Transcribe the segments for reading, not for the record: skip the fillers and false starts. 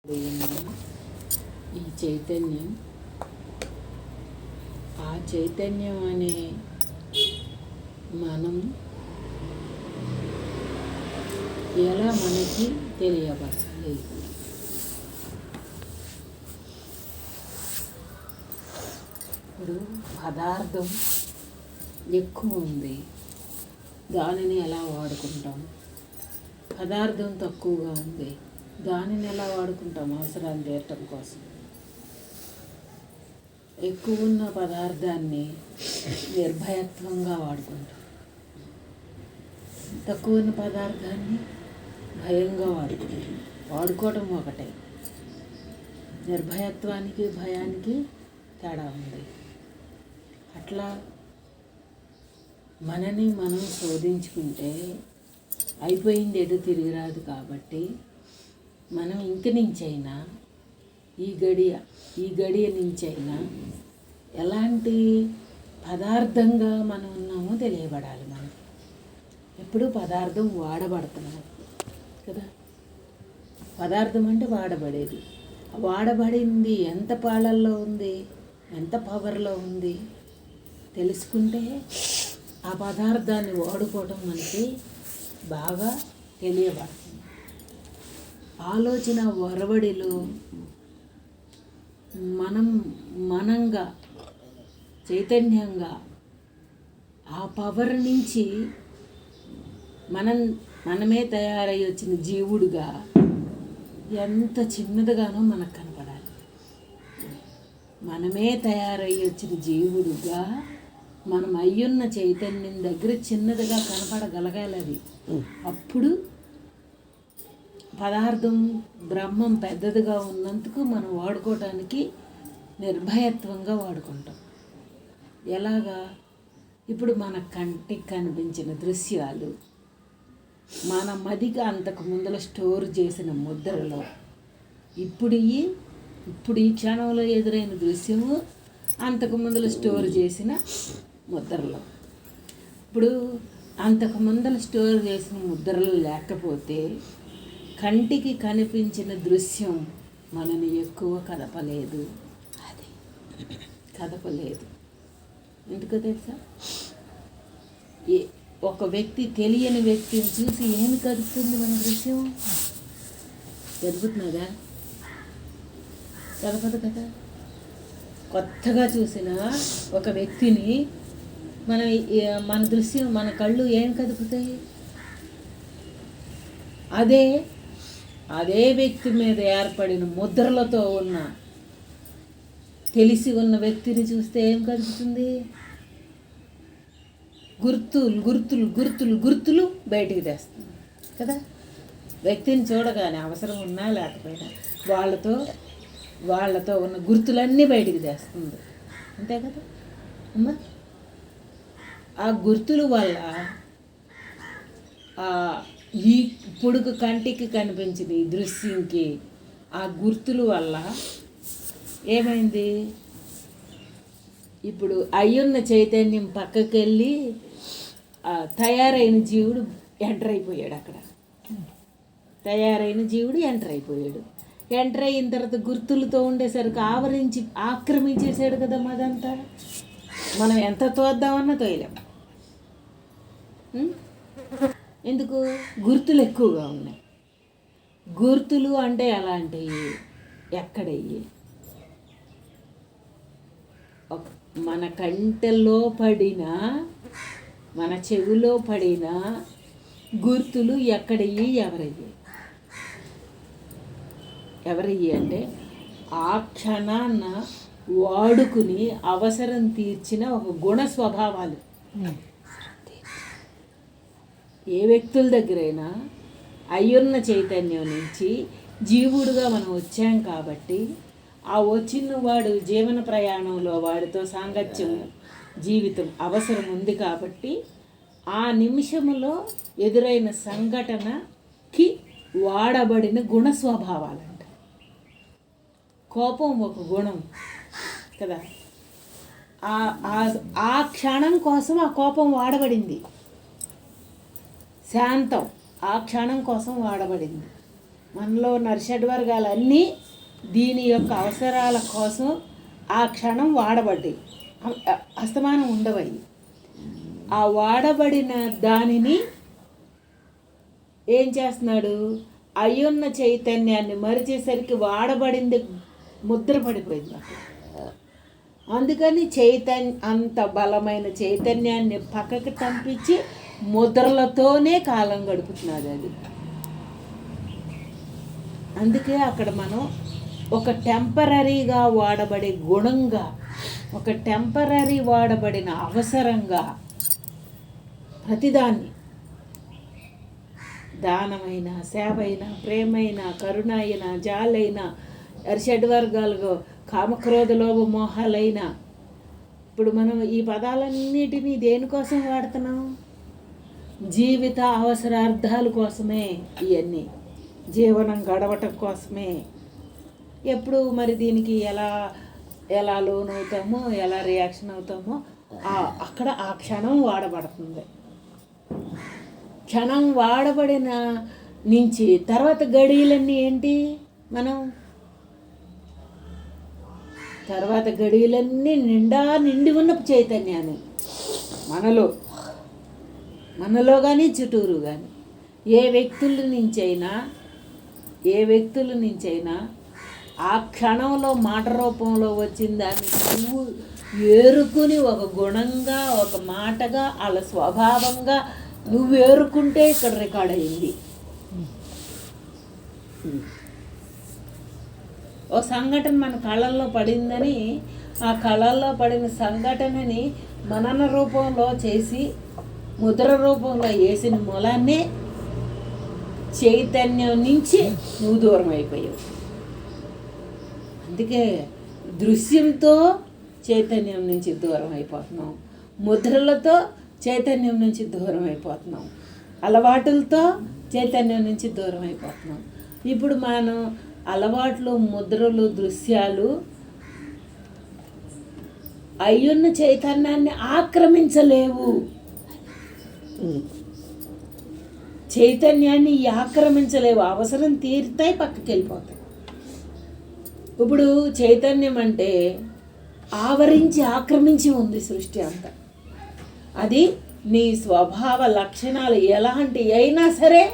ఈ చైతన్యం, ఆ చైతన్యం అనే మనం ఎలా మనకి తెలియబడాలి? ఇప్పుడు పదార్థం ఎక్కువ ఉంది, దానిని ఎలా వాడుకుంటాం? పదార్థం తక్కువగా ఉంది, దానిని ఎలా వాడుకుంటాం? అవసరాలు తీరటం కోసం. ఎక్కువ ఉన్న పదార్థాన్ని నిర్భయత్వంగా వాడుకుంటాం, తక్కువ ఉన్న పదార్థాన్ని భయంగా వాడుకుంటాం. వాడుకోవటం ఒకటే, నిర్భయత్వానికి భయానికి తేడా ఉంది. అట్లా మనని మనం శోధించుకుంటే అయిపోయింది, ఎటు తిరిగి రాదు. కాబట్టి మనం ఇంక నుంచైనా ఈ గడియ నుంచైనా ఎలాంటి పదార్థంగా మనం ఉన్నామో తెలియబడాలి. మనం ఎప్పుడు పదార్థం వాడబడుతున్నాం కదా. పదార్థం అంటే వాడబడేది. వాడబడింది ఎంత పాలల్లో ఉంది, ఎంత పవర్లో ఉంది తెలుసుకుంటే ఆ పదార్థాన్ని వాడుకోవటం మనకి బాగా తెలియబడుతుంది. ఆలోచన ఒరవడిలో మనంగా చైతన్యంగా ఆ పవర్ నుంచి మనమే తయారై వచ్చిన జీవుడుగా ఎంత చిన్నదిగానో మనకు కనపడాలి. మనమే తయారై వచ్చిన జీవుడుగా మనం అయ్యున్న చైతన్యం దగ్గర చిన్నదిగా కనపడగలగాలి. అది అప్పుడు పదార్థం బ్రహ్మం పెద్దదిగా ఉన్నందుకు మనం వాడుకోవటానికి నిర్భయత్వంగా వాడుకుంటాం. ఎలాగా? ఇప్పుడు మన కంటికి కనిపించిన దృశ్యాలు మన మదిగా అంతకు ముందర స్టోర్ చేసిన ముద్రలో ఇప్పుడు ఈ క్షణంలో ఎదురైన దృశ్యము అంతకు ముందర స్టోర్ చేసిన ముద్రలో. ఇప్పుడు అంతకు ముందర స్టోర్ చేసిన ముద్రలు లేకపోతే కంటికి కనిపించిన దృశ్యం మనని ఎక్కువ కదపలేదు. ఎందుకో తెలుసా? ఒక వ్యక్తి తెలియని వ్యక్తిని చూసి ఏమి కదుపుతుంది మన దృశ్యం? కదుపుతున్నదా? కదపదు కదా. కొత్తగా చూసిన ఒక వ్యక్తిని మన దృశ్యం, మన కళ్ళు ఏం కదుపుతాయి? అదే వ్యక్తి మీద ఏర్పడిన ముద్రలతో ఉన్న తెలిసి ఉన్న వ్యక్తిని చూస్తే ఏం కదుపుతుంది? గుర్తులు బయటికి తెస్తుంది కదా. వ్యక్తిని చూడగానే అవసరం ఉన్నా లేకపోయినా వాళ్ళతో ఉన్న గుర్తులన్నీ బయటికి తెస్తుంది, అంతే కదా అమ్మా. ఆ గుర్తుల వల్ల ఇప్పుడు కంటికి కనిపించింది ఈ దృశ్యంకి ఆ గుర్తుల వల్ల ఏమైంది? ఇప్పుడు అయ్యున్న చైతన్యం పక్కకి వెళ్ళి తయారైన జీవుడు ఎంటర్ అయిపోయాడు. అక్కడ తయారైన జీవుడు ఎంటర్ అయిపోయాడు. ఎంటర్ అయిన తర్వాత గుర్తులతో ఉండేసరికి ఆక్రమించేసాడు కదా మదంతా. మనం ఎంత తోద్దామన్నా తోయలేం. ఎందుకు? గుర్తులు ఎక్కువగా ఉన్నాయి. గుర్తులు అంటే ఎలాంటివి? ఎక్కడయ్యి? మన కంటెలో పడిన, మన చెవిలో పడిన గుర్తులు ఎక్కడయ్యి? ఎవరయ్యి అంటే ఆ క్షణాన్న వాడుకుని అవసరం తీర్చిన ఒక గుణ స్వభావాలు. ఏ వ్యక్తుల దగ్గరైనా అయ్యున్న చైతన్యం నుంచి జీవుడుగా మనం వచ్చాం కాబట్టి ఆ వచ్చిన వాడు జీవన ప్రయాణంలో వాడితో సాంగత్యం, జీవితం అవసరం ఉంది కాబట్టి ఆ నిమిషంలో ఎదురైన సంఘటనకి వాడబడిన గుణ స్వభావాలంట. కోపం ఒక గుణం కదా. ఆ క్షణం కోసం ఆ కోపం వాడబడింది. శాంతం ఆ క్షణం కోసం వాడబడింది. మనలో ఉన్న షడ్వర్గాలన్నీ దీని యొక్క అవసరాల కోసం ఆ క్షణం వాడబడ్డాయి, అస్తమానం ఉండవయి. ఆ వాడబడిన దానిని ఏం చేస్తున్నాడు, అయ్యున్న చైతన్యాన్ని మరిచేసరికి వాడబడింది ముద్ర పడిపోయింది అక్కడ. అందుకని అంత బలమైన చైతన్యాన్ని పక్కకి పంపించి ముద్రలతోనే కాలం గడుపుతున్నది అది. అందుకే అక్కడ మనం ఒక టెంపరీగా వాడబడే గుణంగా, ఒక టెంపరీ వాడబడిన అవసరంగా ప్రతిదాన్ని, దానమైన, సేవైన, ప్రేమైన, కరుణ అయినా, జాలైన, షడ్వర్గాలుగా కామక్రోధ లోభ మోహాలైన, ఇప్పుడు మనం ఈ పదాలన్నిటినీ దేనికోసం వాడుతున్నాం? జీవిత అవసరార్థాల కోసమే. ఇవన్నీ జీవనం గడవటం కోసమే. ఎప్పుడు మరి దీనికి ఎలా లోన్ అవుతామో, ఎలా రియాక్షన్ అవుతామో అక్కడ ఆ క్షణం వాడబడుతుంది. క్షణం వాడబడిన నుంచి తర్వాత గడియలన్నీ ఏంటి? మనం తర్వాత గడియలన్నీ నిండి ఉన్న చైతన్యాన్ని మనలో కానీ చుట్టూరు కానీ ఏ వ్యక్తుల నుంచైనా ఆ క్షణంలో మాట రూపంలో వచ్చిన దాన్ని నువ్వు ఏరుకుని ఒక గుణంగా, ఒక మాటగా, వాళ్ళ స్వభావంగా నువ్వు ఏరుకుంటే ఇక్కడ రికార్డ్ అయింది. ఓ సంఘటన మన కళల్లో పడిందని ఆ కళల్లో పడిన సంఘటనని మనన రూపంలో చేసి ముద్ర రూపంలో వేసిన మూలాన్నే చైతన్యం నుంచి నువ్వు దూరం అయిపోయావు. అందుకే దృశ్యంతో చైతన్యం నుంచి దూరం అయిపోతున్నాం, ముద్రలతో చైతన్యం నుంచి దూరం అయిపోతున్నాం, అలవాటులతో చైతన్యం నుంచి దూరం అయిపోతున్నాం. ఇప్పుడు మనం అలవాట్లు, ముద్రలు, దృశ్యాలు అయ్యున్న చైతన్యాన్ని ఆక్రమించలేవు. చైతన్యాన్ని ఆక్రమించలేవు. అవసరం తీరుతాయి, పక్కకి వెళ్ళిపోతాయి. ఇప్పుడు చైతన్యం అంటే ఆవరించి ఆక్రమించి ఉంది సృష్టి అంతా. అది నీ స్వభావ లక్షణాలు ఎలాంటి అయినా సరే,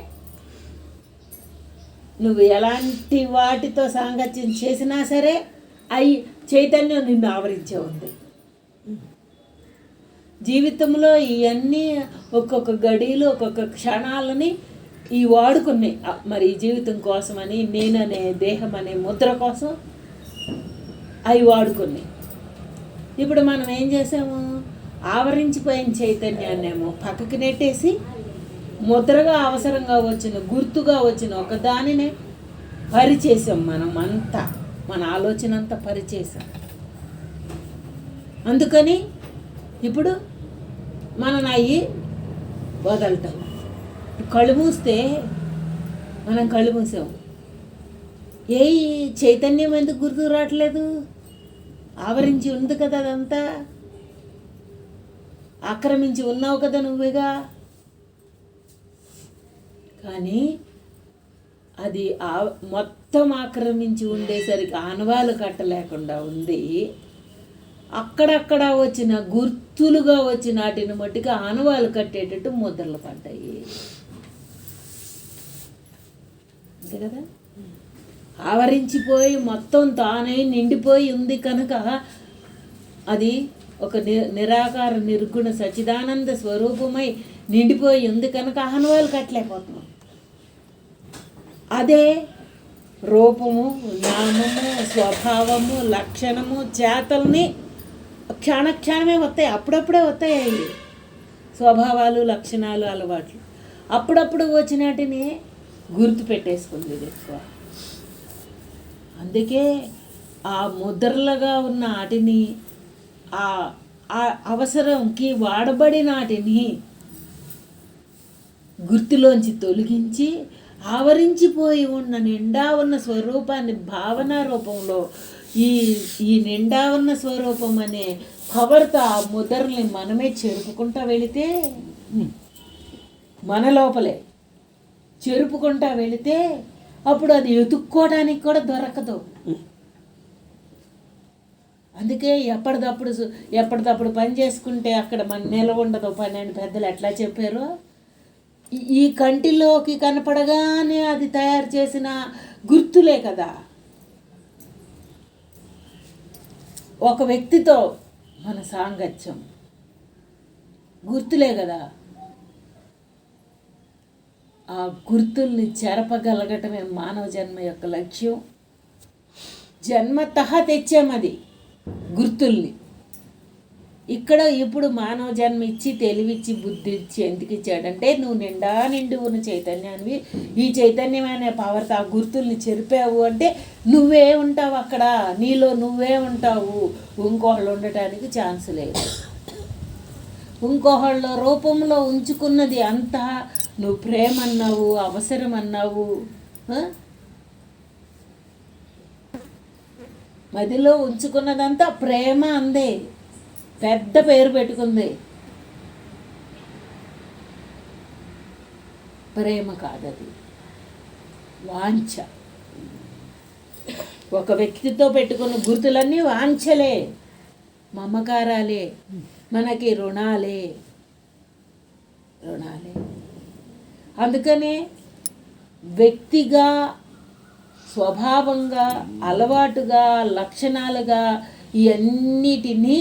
నువ్వు ఎలాంటి వాటితో సాంగత్యం చేసినా సరే చైతన్యం నిన్ను ఆవరించే ఉంది. జీవితంలో ఇవన్నీ ఒక్కొక్క గడిలో ఒక్కొక్క క్షణాలని వాడుకున్నాయి. మరి ఈ జీవితం కోసమని, నేననే దేహం అనే ముద్ర కోసం అవి వాడుకున్నాయి. ఇప్పుడు మనం ఏం చేసాము? ఆవరించిపోయిన చైతన్యాన్నేమో పక్కకి నెట్టేసి ముద్రగా, అవసరంగా వచ్చిన, గుర్తుగా వచ్చిన ఒక దానినే పరిచేసాం. అంతా మన ఆలోచన అంతా పరిచేసాం. అందుకని ఇప్పుడు మనం అయ్యి వదలటం. కళ్ళు మూస్తే మనం కళ్ళు మూసాం. చైతన్యం ఎందుకు గుర్తుకు రావట్లేదు? ఆవరించి ఉంది కదా, అదంతా ఆక్రమించి ఉన్నావు కదా నువ్వేగా. కానీ అది మొత్తం ఆక్రమించి ఉండేసరికి ఆనవాలు కట్టలేకుండా ఉంది. అక్కడక్కడ వచ్చిన గుర్తులుగా వచ్చిన వాటిని మట్టుకు ఆనవాలు కట్టేటట్టు ముద్రలు పడ్డాయి. అంతే కదా. ఆవరించిపోయి మొత్తం తానే నిండిపోయి ఉంది కనుక అది ఒక నిరాకార నిర్గుణ సచ్చిదానంద స్వరూపమై నిండిపోయి ఉంది కనుక ఆనవాలు కట్టలేకపోతున్నాం. అదే రూపము, నామము, స్వభావము, లక్షణము, చేతల్ని క్షణమే వస్తాయి. అప్పుడప్పుడే వస్తాయి అవి స్వభావాలు, లక్షణాలు, అలవాట్లు. అప్పుడప్పుడు వచ్చినటిని గుర్తు పెట్టేసుకుంది ఇది ఎక్కువ. అందుకే ఆ ముద్రలుగా ఉన్న వాటిని, ఆ అవసరంకి వాడబడిన వాటిని గుర్తులోంచి తొలగించి ఆవరించిపోయి ఉన్న నిండా ఉన్న స్వరూపాన్ని భావన రూపంలో ఈ నిండా ఉన్న స్వరూపం అనే పవర్తో ఆ ముద్రల్ని మనమే చెరుపుకుంటా వెళితే, మన లోపలే చెరుపుకుంటా వెళితే అప్పుడు అది ఎత్తుక్కోవడానికి కూడా దొరకదు. అందుకే ఎప్పటిదప్పుడు పని చేసుకుంటే అక్కడ మన నిలవ ఉండదు పని అని పెద్దలు ఎట్లా చెప్పారో, ఈ కంటిలోకి కనపడగానే అది తయారు చేసిన గుర్తులే కదా. ఒక వ్యక్తితో మన సాంగత్యం గుర్తులే కదా. ఆ గుర్తుల్ని చెరపగలగటమే మానవ జన్మ యొక్క లక్ష్యం. జన్మతః తెచ్చామది గుర్తుల్ని. ఇక్కడ ఇప్పుడు మానవ జన్మ ఇచ్చి తెలివిచ్చి బుద్ధి ఇచ్చి ఎందుకు ఇచ్చాడంటే, నువ్వు నిండి ఉన్న చైతన్యాన్ని, ఈ చైతన్యం అనే పవర్తో ఆ గుర్తుల్ని చెరిపావు అంటే నువ్వే ఉంటావు అక్కడ, నీలో నువ్వే ఉంటావు. ఇంకోళ్ళు ఉండటానికి ఛాన్స్ లేదు. ఇంకోళ్ళ రూపంలో ఉంచుకున్నది అంతా నువ్వు ప్రేమ అన్నావు, అవసరం అన్నావు, మదిలో ఉంచుకున్నదంతా ప్రేమ అందే, పెద్ద పేరు పెట్టుకుంది. ప్రేమ కాదది, వాంఛ. ఒక వ్యక్తితో పెట్టుకున్న గుర్తులన్నీ వాంఛలే, మమకారాలే, మనకి రుణాలే. అందుకనే వ్యక్తిగా, స్వభావంగా, అలవాటుగా, లక్షణాలుగా ఇవన్నిటినీ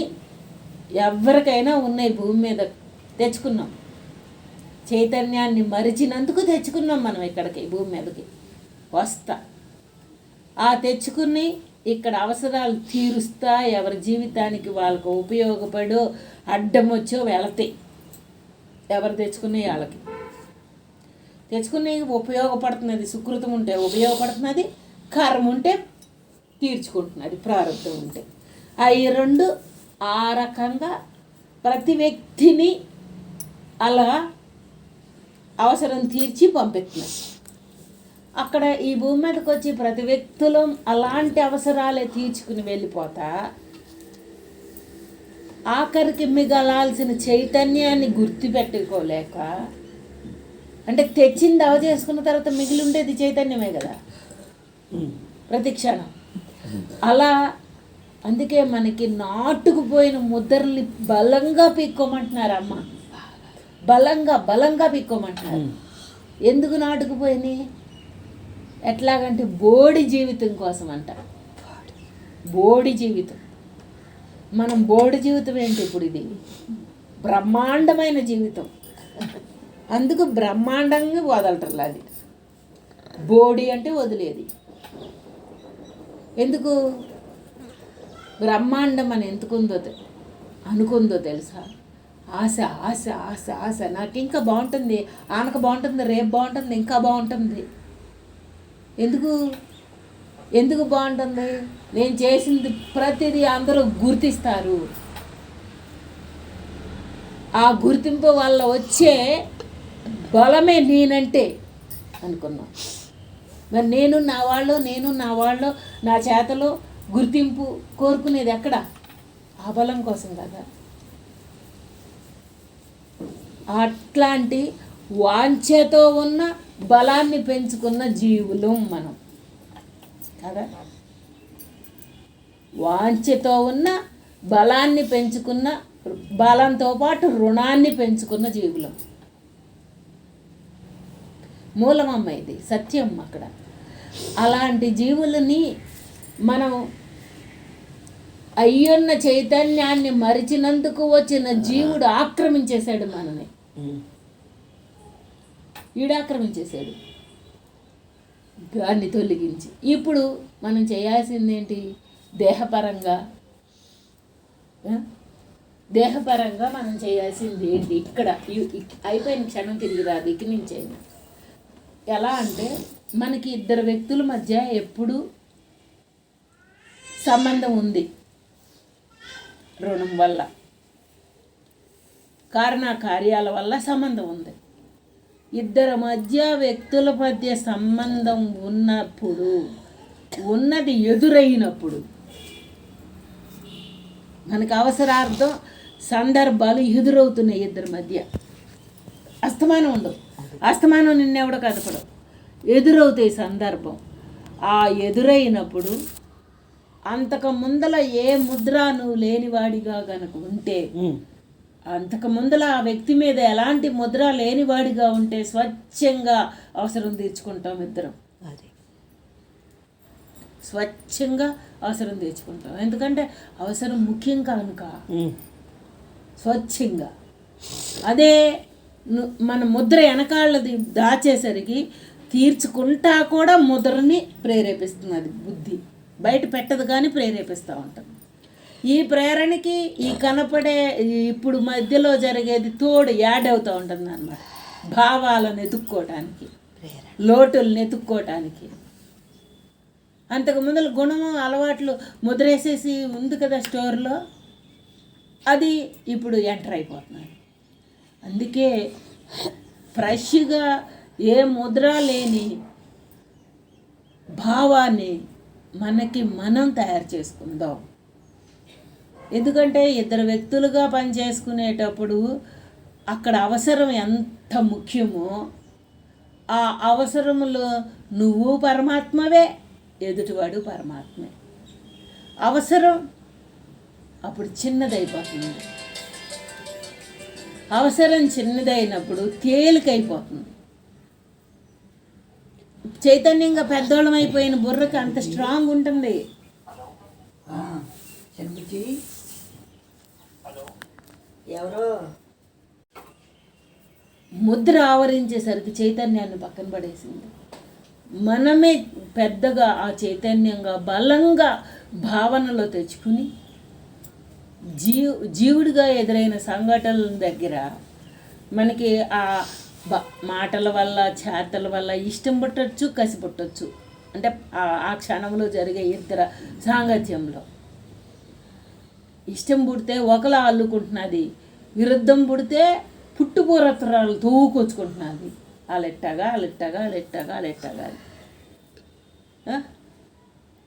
ఎవరికైనా ఉన్నాయి. భూమి మీద తెచ్చుకున్నాం, చైతన్యాన్ని మరిచినందుకు తెచ్చుకున్నాం మనం ఇక్కడికి, భూమి మీదకి వస్తా. ఆ తెచ్చుకుని ఇక్కడ అవసరాలు తీరుస్తా, ఎవరి జీవితానికి వాళ్ళకు ఉపయోగపడో అడ్డం వచ్చో వెళతాయి. ఎవరు తెచ్చుకునే వాళ్ళకి తెచ్చుకునే ఉపయోగపడుతున్నది. సుకృతం ఉంటే ఉపయోగపడుతున్నది, కర్మ ఉంటే తీర్చుకుంటున్నది, ప్రారంభం ఉంటే. అవి రెండు ఆ రకంగా ప్రతి వ్యక్తిని అలా అవసరం తీర్చి పంపిస్తున్నారు. అక్కడ ఈ భూమి మీదకి వచ్చి ప్రతి వ్యక్తులు అలాంటి అవసరాలే తీర్చుకుని వెళ్ళిపోతా, ఆఖరికి మిగలాల్సిన చైతన్యాన్ని గుర్తుపెట్టుకోలేక, అంటే తెచ్చింది అవ చేసుకున్న తర్వాత మిగిలి ఉండేది చైతన్యమే కదా ప్రతి క్షణం. అలా అందుకే మనకి నాటుకుపోయిన ముద్రల్ని బలంగా పీక్కోమంటున్నారు అమ్మ, బలంగా పీక్కోమంటున్నారు. ఎందుకు నాటుకుపోయినాయి? ఎట్లాగంటే బోడి జీవితం కోసం అంట. బోడి జీవితం. మనం బోడి జీవితం ఏంటి ఇప్పుడు? ఇది బ్రహ్మాండమైన జీవితం. అందుకు బ్రహ్మాండంగా వదలటర్లా. అది బోడి అంటే వదిలేది. ఎందుకు బ్రహ్మాండం అని ఎందుకుందో అనుకుందో తెలుసా? ఆశ ఆశ ఆశ ఆశ. నాకు ఇంకా బాగుంటుంది, ఆనక బాగుంటుంది, రేపు బాగుంటుంది, ఇంకా బాగుంటుంది. ఎందుకు బాగుంటుంది? నేను చేసింది ప్రతిదీ అందరూ గుర్తిస్తారు. ఆ గుర్తింపు వల్ల వచ్చే బలమే నేనంటే అనుకున్నాం. మరి నేను నా వాళ్ళు నా చేతలో గుర్తింపు కోరుకునేది ఎక్కడ? ఆ బలం కోసం కదా. అట్లాంటి వాంఛతో ఉన్న బలాన్ని పెంచుకున్న జీవులు మనం కదా. వాంఛతో ఉన్న బలాన్ని పెంచుకున్న, బలంతో పాటు రుణాన్ని పెంచుకున్న జీవులం. మూలమమ్మ ఇది, సత్యం అక్కడ. అలాంటి జీవులని మనం అయ్యున్న చైతన్యాన్ని మరిచినందుకు వచ్చిన జీవుడు ఆక్రమించేశాడు మనని. ఈడాక్రమించేశాడు దాన్ని తొలగించి. ఇప్పుడు మనం చేయాల్సింది ఏంటి? దేహపరంగా మనం చేయాల్సింది ఏంటి? ఇక్కడ అయిపోయిన క్షణం తిరిగి రాదు, ఇక్కడి నుంచి అయినా. ఎలా అంటే మనకి ఇద్దరు వ్యక్తుల మధ్య ఎప్పుడు సంబంధం ఉంది, రుణం వల్ల, కార్యాల వల్ల సంబంధం ఉంది. ఇద్దరి మధ్య వ్యక్తుల మధ్య సంబంధం ఉన్నప్పుడు, ఉన్నది ఎదురైనప్పుడు, మనకు అవసరార్థం సందర్భాలు ఎదురవుతున్నాయి ఇద్దరి మధ్య. అస్తమానం ఉండవు, అస్తమానం నిన్నెవడో కదపడం. ఎదురవుతాయి సందర్భం. ఆ ఎదురైనప్పుడు అంతకు ముందల ఏ ముద్ర నువ్వు లేనివాడిగా కనుక ఉంటే, అంతకు ముందల ఆ వ్యక్తి మీద ఎలాంటి ముద్ర లేనివాడిగా ఉంటే స్వచ్ఛంగా అవసరం తీర్చుకుంటాం ఇద్దరం. అది స్వచ్ఛంగా అవసరం తీర్చుకుంటాం. ఎందుకంటే అవసరం ముఖ్యం కనుక స్వచ్ఛంగా. అదే మన ముద్ర వెనకాళ్ళది దాచేసరికి తీర్చుకుంటా కూడా ముద్రని ప్రేరేపిస్తుంది. అది బుద్ధి బయట పెట్టదు కానీ ప్రేరేపిస్తూ ఉంటుంది. ఈ ప్రేరణకి ఈ కనపడే ఇప్పుడు మధ్యలో జరిగేది తోడు యాడ్ అవుతూ ఉంటుంది అన్నమాట. భావాలను ఎత్తుక్కోవటానికి, లోటులను ఎత్తుక్కోవటానికి. అంతకు ముందర గుణము అలవాట్లు ముద్రేసేసి ఉంది కదా స్టోర్లో, అది ఇప్పుడు ఎంటర్ అయిపోతున్నాయి. అందుకే ఫ్రెష్గా ఏ ముద్ర లేని భావాన్ని మనకి మనం తయారు చేసుకుందాం. ఎందుకంటే ఇద్దరు వ్యక్తులుగా పనిచేసుకునేటప్పుడు అక్కడ అవసరం ఎంత ముఖ్యమో, ఆ అవసరములో నువ్వు పరమాత్మవే, ఎదుటివాడు పరమాత్మే. అవసరం అప్పుడు చిన్నదైపోతుంది. అవసరం చిన్నదైనప్పుడు తేలికైపోతుంది. చైతన్యంగా పెద్దోళం అయిపోయిన బుర్రకి అంత స్ట్రాంగ్ ఉంటుంది. ఎవరో ముద్ర ఆవరించేసరికి చైతన్యాన్ని పక్కన పడేసింది. మనమే పెద్దగా ఆ చైతన్యంగా బలంగా భావనలో తెచ్చుకుని జీవుడిగా ఎదురైన సంఘటనల దగ్గర మనకి ఆ మాటల వల్ల చేతల వల్ల ఇష్టం పుట్టచ్చు, కసి పుట్టచ్చు. అంటే ఆ క్షణంలో జరిగే ఇద్దరు సాంగత్యంలో ఇష్టం పుడితే ఒకలా అల్లుకుంటున్నది, విరుద్ధం పుడితే పుట్టుపూర్వత్రాలు తూకొచ్చుకుంటున్నది. అలెట్టగా అలెట్టగా అలెట్టగా అలెట్టగా.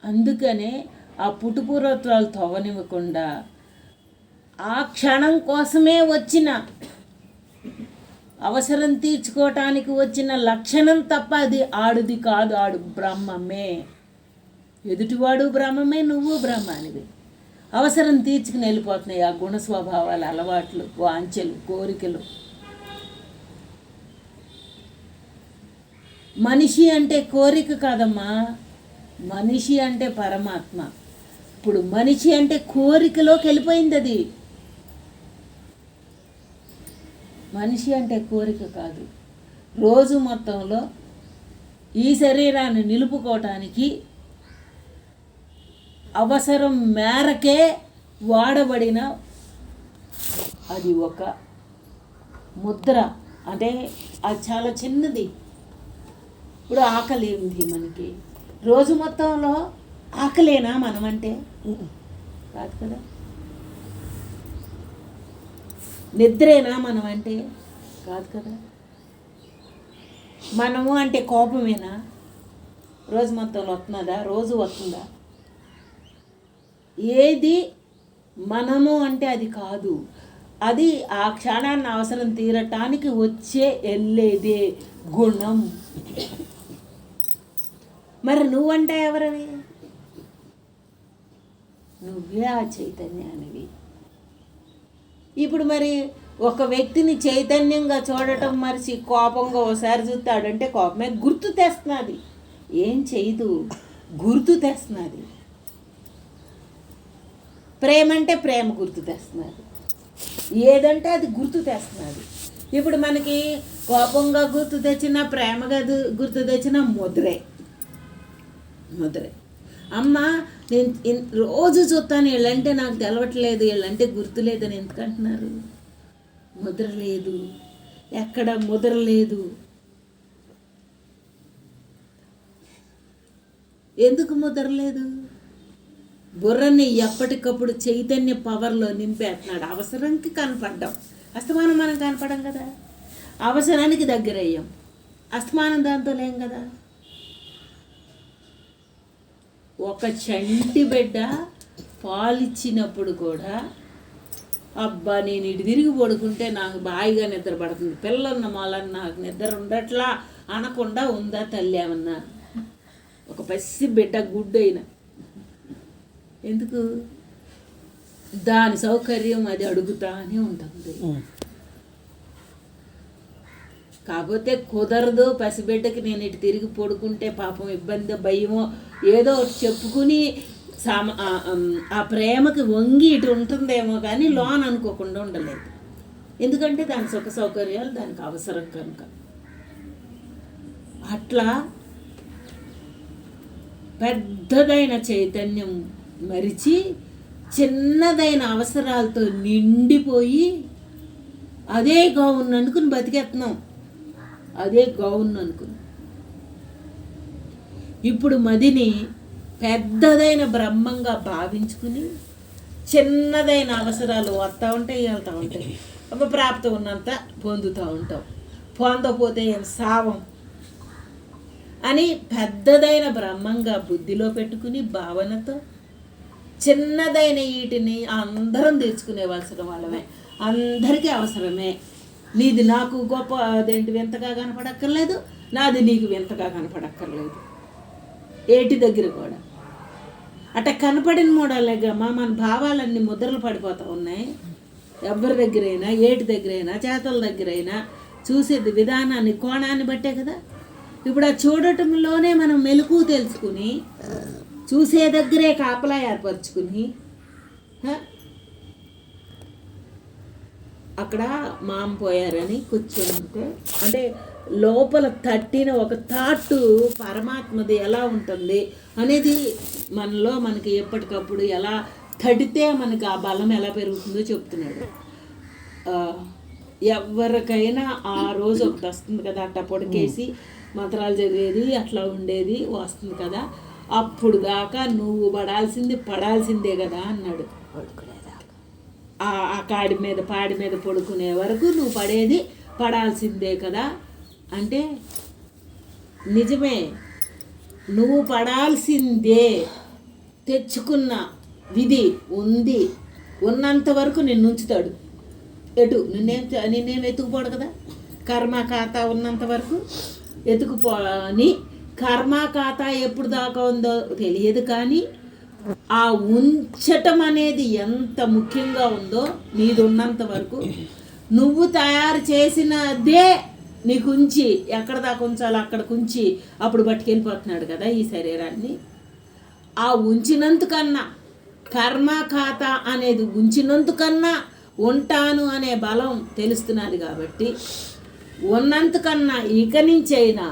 అందుకనే ఆ పుట్టుపూర్వత్రాలు తవ్వనివ్వకుండా ఆ క్షణం కోసమే వచ్చిన అవసరం తీర్చుకోవటానికి వచ్చిన లక్షణం తప్ప అది ఆడుది కాదు. ఆడు బ్రహ్మమే. ఎదుటివాడు బ్రహ్మమే, నువ్వు బ్రహ్మానివి. అవసరం తీర్చుకుని వెళ్ళిపోతున్నాయి ఆ గుణ స్వభావాలు, అలవాట్లు, వాంఛలు, కోరికలు. మనిషి అంటే కోరిక కాదమ్మా, మనిషి అంటే పరమాత్మ. ఇప్పుడు మనిషి అంటే కోరికలోకి వెళ్ళిపోయింది. అది మనిషి అంటే కోరిక కాదు. రోజు మొత్తంలో ఈ శరీరాన్ని నిలుపుకోవటానికి అవసరం మేరకే వాడబడిన అది ఒక ముద్ర. అంటే అది చాలా చిన్నది. ఇప్పుడు ఆకలి ఉంది మనకి, రోజు మొత్తంలో ఆకలేనా మనం అంటే? కాదు కదా. నిద్రేనా మనం అంటే? కాదు కదా. మనము అంటే కోపమేనా? రోజు మొత్తంలో వస్తున్నదా? రోజు వస్తుందా? ఏది మనము అంటే అది కాదు. అది ఆ క్షణాన్ని అవసరం తీరటానికి వచ్చే వెళ్ళేదే గుణం. మరి నువ్వంటే ఎవరవి? నువ్వే ఆ చైతన్యానివి. ఇప్పుడు మరి ఒక వ్యక్తిని చైతన్యంగా చూడటం మరిచి కోపంగా ఒకసారి చూస్తాడంటే కోపమే గుర్తు తెస్తున్నది. ఏం చేయదు, గుర్తు తెస్తున్నది. ప్రేమ అంటే ప్రేమ గుర్తు తెస్తున్నది. ఏదంటే అది గుర్తు తెస్తున్నది. ఇప్పుడు మనకి కోపంగా గుర్తు తెచ్చినా, ప్రేమగా గుర్తు తెచ్చినా ముద్రే. అమ్మ నేను రోజు చూస్తాను, వీళ్ళంటే నాకు తెలవట్లేదు, వీళ్ళంటే గుర్తులేదని ఎందుకు అంటున్నారు? ముద్ర లేదు, ఎక్కడ ముద్ర లేదు. ఎందుకు ముద్ర లేదు? బుర్రని ఎప్పటికప్పుడు చైతన్య పవర్లో నింపేస్తున్నాడు. అవసరానికి కనపడ్డాం, అస్తమానం మనం కనపడం కదా. అవసరానికి దగ్గర అయ్యాం, అస్తమానం దాంతో లేం కదా. ఒక చంటి బిడ్డ పాలిచ్చినప్పుడు కూడా అబ్బా నేను ఇటు తిరిగి పడుకుంటే నాకు బాయిగా నిద్ర పడుతుంది, పిల్లన్న మాలని నాకు నిద్ర ఉండట్లా అనకుండా ఉందా తల్లి ఏమన్నా? ఒక పసి బిడ్డ గుడ్డు అయినా ఎందుకు? దాని సౌకర్యం అది అడుగుతానే ఉంటుంది. కాకపోతే కుదరదు. పసిబిడ్డకి నేను ఇటు తిరిగి పడుకుంటే పాపం ఇబ్బంది, భయమో ఏదో ఒకటి చెప్పుకుని ఆ ప్రేమకి వంగి ఇటు ఉంటుందేమో కానీ లోన్ అనుకోకుండా ఉండలేదు. ఎందుకంటే దాని సుఖ సౌకర్యాలు దానికి అవసరం కనుక. అట్లా పెద్దదైన చైతన్యం మరిచి చిన్నదైన అవసరాలతో నిండిపోయి అదే గౌన్ అనుకుని బతికేస్తున్నాం. అదే గౌన్ అనుకుని ఇప్పుడు మదిని పెద్దదైన బ్రహ్మంగా భావించుకుని చిన్నదైన అవసరాలు వస్తూ ఉంటాయి, వెళ్తూ ఉంటాయి. ప్రాప్తం ఉన్నంత పొందుతూ ఉంటాం. పొందకపోతే ఏం సావం అని పెద్దదైన బ్రహ్మంగా బుద్ధిలో పెట్టుకుని భావనతో చిన్నదైన వీటిని అందరం తీర్చుకునేవలసిన వాళ్ళమే. అందరికీ అవసరమే. నీది నాకు గొప్ప అదేంటి వింతగా కనపడక్కర్లేదు, నాది నీకు వింతగా కనపడక్కర్లేదు. ఏటి దగ్గర కూడా అట్ట కనపడిన మూడాలేగమ్మా మన భావాలన్నీ ముద్రలు పడిపోతూ ఉన్నాయి. ఎవరి దగ్గరైనా, ఏటి దగ్గరైనా, చేతల దగ్గరైనా చూసేది విధానాన్ని, కోణాన్ని బట్టే కదా. ఇప్పుడు ఆ చూడటంలోనే మనం మెలకువ తెలుసుకుని చూసే దగ్గరే కాపలా ఏర్పరచుకుని అక్కడ మామ పోయారని కూర్చొని ఉంటే అంటే లోపల తట్టిన ఒక థాట్ పరమాత్మది ఎలా ఉంటుంది అనేది మనలో మనకి ఎప్పటికప్పుడు ఎలా తడితే మనకి ఆ బలం ఎలా పెరుగుతుందో చెప్తున్నాడు. ఎవరికైనా ఆ రోజు ఒకటి వస్తుంది కదా, అట్ట పొడికేసి మంత్రాలు చదివేది అట్లా ఉండేది వస్తుంది కదా, అప్పుడు దాకా నువ్వు పడాల్సిందే కదా అన్నాడు. ఆ కాడి మీద పాడి మీద పడుకునే వరకు నువ్వు పడాల్సిందే కదా అంటే నిజమే. నువ్వు పడాల్సిందే. తెచ్చుకున్న విధి ఉంది, ఉన్నంత వరకు నిన్ను ఉంచుతాడు. నిన్నేం ఎత్తుకుపోడు కదా. కర్మ ఖాతా ఉన్నంత వరకు ఎత్తుకుపోని. కర్మ ఖాతా ఎప్పుడు దాకా ఉందో తెలియదు కానీ ఆ ఉంచటం అనేది ఎంత ముఖ్యంగా ఉందో నీది ఉన్నంత వరకు నువ్వు తయారు చేసినదే నీకు ఉంచి ఎక్కడ దాకా ఉంచాలో అక్కడికి ఉంచి అప్పుడు పట్టుకెళ్ళిపోతున్నాడు కదా ఈ శరీరాన్ని. ఆ ఉంచినందుకన్నా కర్మ ఖాతా అనేది ఉంచినందుకన్నా ఉంటాను అనే బలం తెలుస్తున్నది కాబట్టి ఉన్నంతకన్నా ఇక నుంచైనా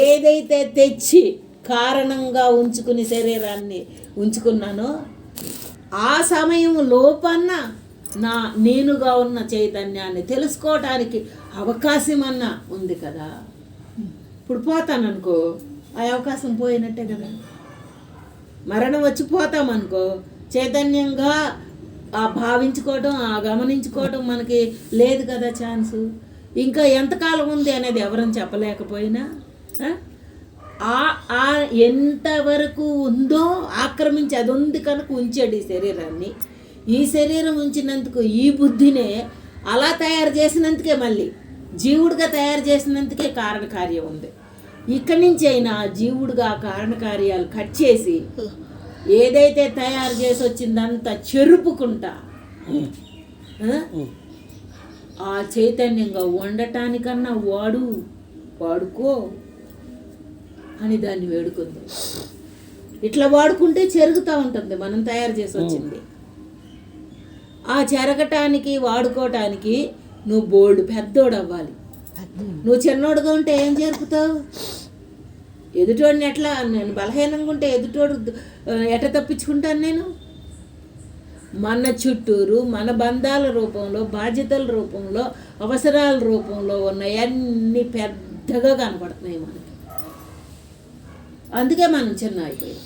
ఏదైతే తెచ్చి కారణంగా ఉంచుకుని శరీరాన్ని ఉంచుకున్నానో ఆ సమయం లోపన్న నేనుగా ఉన్న చైతన్యాన్ని తెలుసుకోవటానికి అవకాశం అన్నా ఉంది కదా. ఇప్పుడు పోతాననుకో ఆ అవకాశం పోయినట్టే కదా. మరణం వచ్చి పోతామనుకో చైతన్యంగా ఆ భావించుకోవటం, ఆ గమనించుకోవటం మనకి లేదు కదా ఛాన్సు. ఇంకా ఎంతకాలం ఉంది అనేది ఎవరని చెప్పలేకపోయినా ఎంతవరకు ఉందో ఆక్రమించి అది ఉంది కనుక ఉంచాడు ఈ శరీరాన్ని. ఈ శరీరం ఉంచినందుకు ఈ బుద్ధినే అలా తయారు చేసినందుకే మళ్ళీ జీవుడిగా తయారు చేసినందుకే కారణకార్యం ఉంది. ఇక్కడి నుంచి అయినా జీవుడిగా కారణకార్యాలు కట్ చేసి ఏదైతే తయారు చేసి వచ్చిందంతా చెరుపుకుంటా ఆ చైతన్యంగా ఉండటానికన్నా వాడుకో అని దాన్ని వేడుకుంది. ఇట్లా వాడుకుంటే చెరుగుతూ ఉంటుంది మనం తయారు చేసి వచ్చింది. ఆ చెరగటానికి వాడుకోవటానికి నువ్వు బోల్డ్ పెద్దోడు అవ్వాలి. నువ్వు చిన్నోడుగా ఉంటే ఏం జరుపుతావు? ఎదుటోడిని ఎట్లా, నేను బలహీనంగా ఉంటే ఎదుటోడు ఎట్లా తప్పించుకుంటాను నేను? మన చుట్టూరు మన బంధాల రూపంలో, బాధ్యతల రూపంలో, అవసరాల రూపంలో ఉన్నవన్నీ పెద్దగా కనపడుతున్నాయి మనకి. అందుకే మనం చిన్న అయిపోయాం.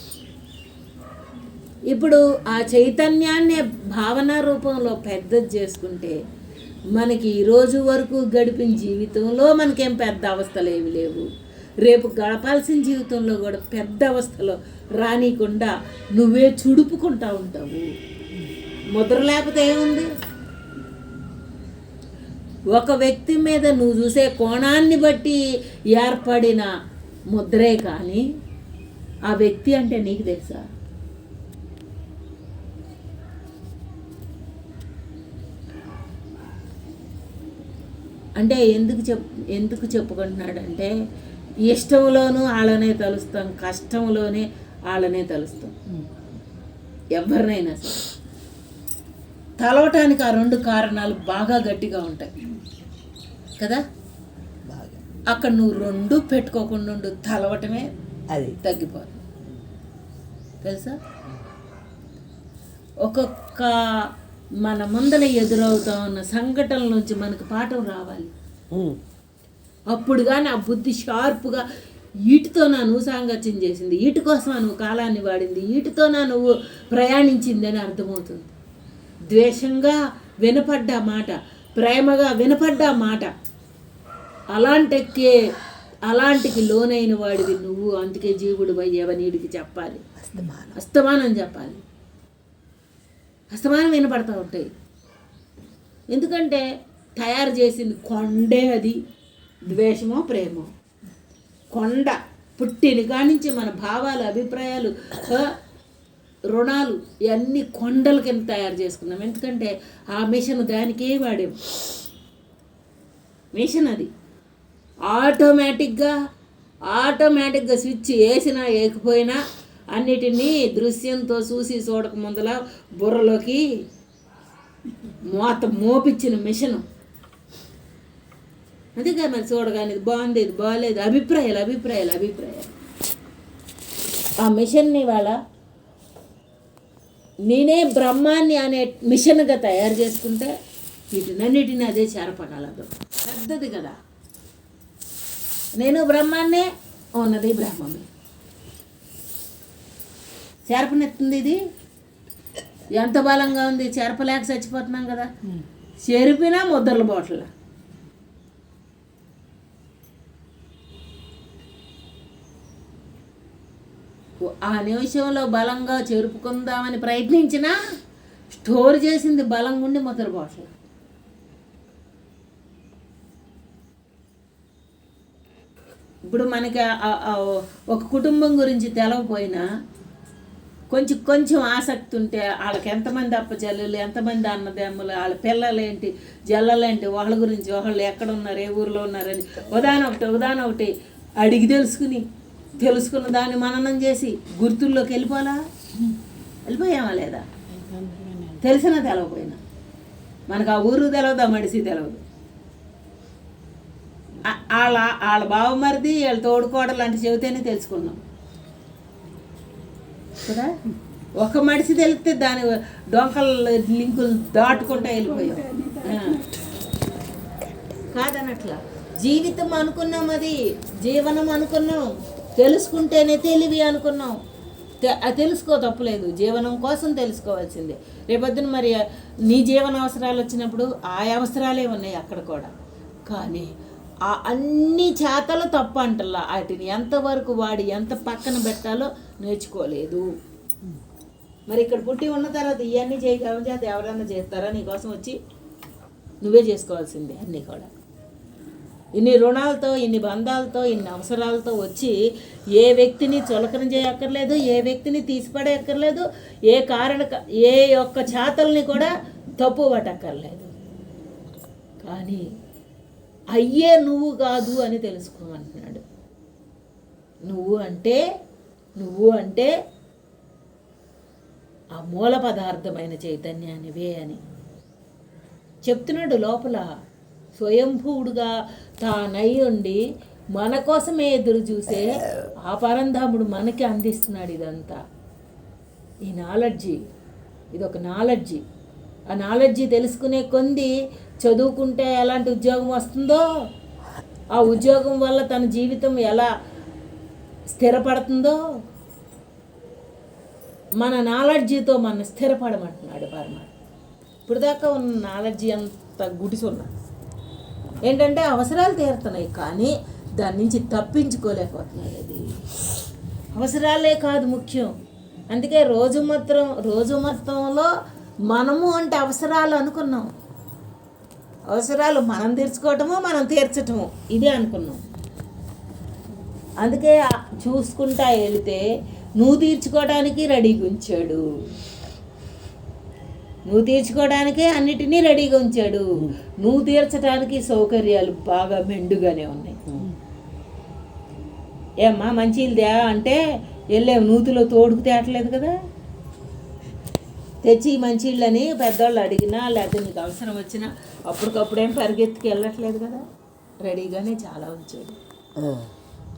ఇప్పుడు ఆ చైతన్యాన్ని భావన రూపంలో పెద్దది చేసుకుంటే మనకి ఈరోజు వరకు గడిపిన జీవితంలో మనకేం పెద్ద అవస్థలు ఏమి లేవు. రేపు గడపాల్సిన జీవితంలో కూడా పెద్ద అవస్థలో రానికుండా నువ్వే చుడుపుకుంటా ఉంటావు. ముద్ర లేకపోతే ఏముంది? ఒక వ్యక్తి మీద నువ్వు చూసే కోణాన్ని బట్టి ఏర్పడిన ముద్రే కానీ ఆ వ్యక్తి అంటే నీకు తెలుసా? అంటే ఎందుకు చెప్పుకుంటున్నాడంటే ఇష్టంలోనూ వాళ్ళనే తలుస్తాం, కష్టంలోనే వాళ్ళనే తలుస్తాం. ఎవరినైనా సరే తలవటానికి ఆ రెండు కారణాలు బాగా గట్టిగా ఉంటాయి కదా. అక్కడ నువ్వు రెండు పెట్టుకోకుండా తలవటమే అది తగ్గిపోదు తెలుసా. ఒక్కొక్క మన ముందర ఎదురవుతా ఉన్న సంఘటనల నుంచి మనకు పాఠం రావాలి. అప్పుడు కానీ ఆ బుద్ధి షార్ప్గా వీటితో నువ్వు సాంగత్యం చేసింది, వీటి కోసం నువ్వు కాలాన్ని వాడింది, వీటితో నువ్వు ప్రయాణించింది అని అర్థమవుతుంది. ద్వేషంగా వినపడ్డ మాట, ప్రేమగా వినపడ్డ మాట, అలాంటికి లోనైన వాడివి నువ్వు. అందుకే జీవుడు అయ్యేవనీడికి చెప్పాలి, అస్తమానం చెప్పాలి. అస్తమానం వినపడతా ఉంటాయి. ఎందుకంటే తయారు చేసింది కొండే అది, ద్వేషమో ప్రేమో. కొండ పుట్టిన కానించి మన భావాలు, అభిప్రాయాలు, రుణాలు ఇవన్నీ కొండల కింద తయారు చేసుకున్నాం. ఎందుకంటే ఆ మిషన్ దానికే వాడాము. మిషన్ అది ఆటోమేటిక్గా స్విచ్ వేసినా వేయకపోయినా అన్నిటినీ దృశ్యంతో చూసి చూడక ముందల బుర్రలోకి మోపించిన మిషను. అందుకే మరి చూడగానే ఇది బాగుంది, ఇది బాగలేదు, అభిప్రాయాలు. ఆ మిషన్ని వాళ్ళ నేనే బ్రహ్మాన్ని అనే మిషన్గా తయారు చేసుకుంటే వీటినన్నిటిని అదే చేరపగలదు. పెద్దది కదా. నేను బ్రహ్మాన్నే, ఉన్నది బ్రహ్మమే. చేరపనెత్తుంది. ఇది ఎంత బలంగా ఉంది, చేరపలేక చచ్చిపోతున్నాం కదా. చెరిపినా ముద్దర్ల బాటల. ఆ నిమిషంలో బలంగా చెరుపుకుందామని ప్రయత్నించినా స్టోర్ చేసింది బలంగా ఉండి ముద్దల బాటల. ఇప్పుడు మనకి ఒక కుటుంబం గురించి తెలవపోయినా కొంచెం ఆసక్తి ఉంటే వాళ్ళకి ఎంతమంది అప్పచెల్లెలు, ఎంతమంది అన్నదమ్ములు, వాళ్ళ పిల్లలేంటి, జల్లలేంటి, వాళ్ళ గురించి, వాళ్ళు ఎక్కడ ఉన్నారు, ఏ ఊరిలో ఉన్నారని ఉదాహరణ ఒకటి అడిగి తెలుసుకున్న దాన్ని మననం చేసి గుర్తుల్లోకి వెళ్ళిపోయామా లేదా? తెలిసినా తెలవపోయినా మనకు ఆ ఊరు తెలవదు, ఆ మడిసి తెలవదు. వాళ్ళ బావమరిది, వీళ్ళ తోడుకోవడం లాంటి చెబితేనే తెలుసుకున్నాం కదా. ఒక మడిసి తెలిస్తే దాని డొంకల లింకులు దాటుకుంటా వెళ్ళిపోయాం కాదనట్లా. జీవితం అనుకున్నాం, అది జీవనం అనుకున్నాం, తెలుసుకుంటేనే తెలివి అనుకున్నాం. తెలుసుకో, తప్పులేదు. జీవనం కోసం తెలుసుకోవాల్సిందే. రేపొద్దున మరి నీ జీవన అవసరాలు వచ్చినప్పుడు ఆ అవసరాలే ఉన్నాయి అక్కడ కూడా. కానీ ఆ అన్ని చేతలు తప్పు అంటల్లా. వాటిని ఎంతవరకు వాడి ఎంత పక్కన పెట్టాలో నేర్చుకోలేదు. మరి ఇక్కడ పుట్టి ఉన్న తర్వాత ఇవన్నీ చేయగల ఎవరన్నా చేస్తారా? నీకోసం వచ్చి నువ్వే చేసుకోవాల్సిందే అన్నీ కూడా. ఇన్ని రుణాలతో, ఇన్ని బంధాలతో, ఇన్ని అవసరాలతో వచ్చి ఏ వ్యక్తిని చులకన చేయక్కర్లేదు, ఏ వ్యక్తిని తీసిపడేయక్కర్లేదు, ఏ ఒక్క చేతల్ని కూడా తప్పు పట్టక్కర్లేదు. కానీ అయ్యే నువ్వు కాదు అని తెలుసుకోమంటున్నాడు. నువ్వు అంటే ఆ మూల పదార్థమైన చైతన్యానివే అని చెప్తున్నాడు. లోపల స్వయంభూవుడుగా తానై ఉండి మన కోసమే ఎదురు చూసే ఆ పరంధాముడు మనకి అందిస్తున్నాడు ఇదంతా. ఈ నాలెడ్జి, ఇదొక నాలెడ్జి. ఆ నాలెడ్జి తెలుసుకునే కొంది చదువుకుంటే ఎలాంటి ఉద్యోగం వస్తుందో, ఆ ఉద్యోగం వల్ల తన జీవితం ఎలా స్థిరపడుతుందో, మన నాలెడ్జితో మన స్థిరపడమంటున్నాడు పరమాత్మ. ఇప్పుడు దాకా ఉన్న నాలెడ్జి అంత గుడిసున్నా ఏంటంటే అవసరాలు తీరుతున్నాయి, కానీ దాని నుంచి తప్పించుకోలేకపోతున్నాయి. అది అవసరాలే కాదు ముఖ్యం. అందుకే రోజు మొత్తంలో మనము అంటే అవసరాలు అనుకున్నాం. అవసరాలు మనం తీర్చుకోవటము, మనం తీర్చటము, ఇదే అనుకున్నాం. అందుకే చూసుకుంటా వెళితే నువ్వు తీర్చుకోవడానికి రెడీగా ఉంచాడు, నువ్వు తీర్చుకోవడానికే అన్నిటినీ రెడీగా ఉంచాడు. నువ్వు తీర్చడానికి సౌకర్యాలు బాగా మెండుగానే ఉన్నాయి. ఏమ్మా మంచిదే అంటే వెళ్ళావు, నూతిలో తోడుకు తేటలేదు కదా. తెచ్చి మంచిళ్ళని పెద్దవాళ్ళు అడిగినా లేకపోతే నీకు అవసరం వచ్చినా అప్పటికప్పుడేం పరిగెత్తుకు వెళ్ళట్లేదు కదా, రెడీగానే చాలా ఉంచాడు.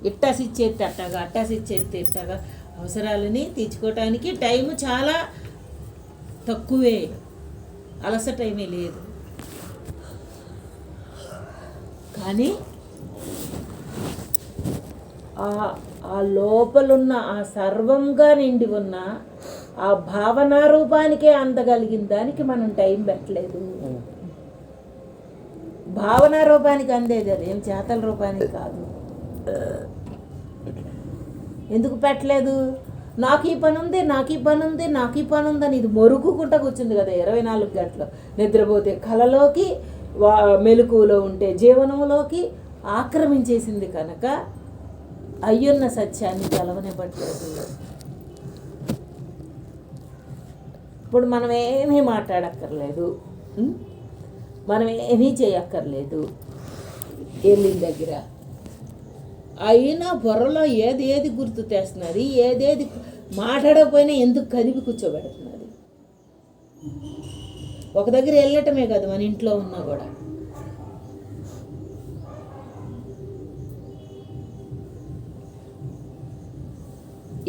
ఇట్టాసిచ్చేది అట్టాగా, అట్టాసిచ్చేది ఇట్టాగా అవసరాలని తీర్చుకోవటానికి టైం చాలా తక్కువే, అలసట ఏమీ లేదు. కానీ ఆ లోపలున్న ఆ సర్వంగా నిండి ఉన్న ఆ భావనా రూపానికే అందగలిగిన దానికి మనం టైం పెట్టలేదు. భావనా రూపానికి అందేది అది, ఏం చేతల రూపానికి కాదు. ఎందుకు పెట్టలేదు? నాకు ఈ పని ఉంది, నాకు ఈ పని ఉంది, నాకు ఈ పని ఉందని ఇది మొరుగుకుంటా కూర్చుంది కదా 24 గంటలు. నిద్రపోతే కలలోకి, మెలకువలో ఉంటే జీవనంలోకి ఆక్రమించేసింది కనుక అయ్యున్న సత్యాన్ని తెలవనివ్వట్లేదు. ఇప్పుడు మనం ఏమీ మాట్లాడక్కర్లేదు, మనం ఏమీ చేయక్కర్లేదు వెళ్ళిన దగ్గర. అయినా బుర్రలో ఏది గుర్తు తెస్తున్నది, ఏదేది మాట్లాడకపోయినా ఎందుకు కదిపి కూర్చోబెడుతున్నది. ఒక దగ్గర వెళ్ళటమే కదా మన ఇంట్లో ఉన్నా కూడా.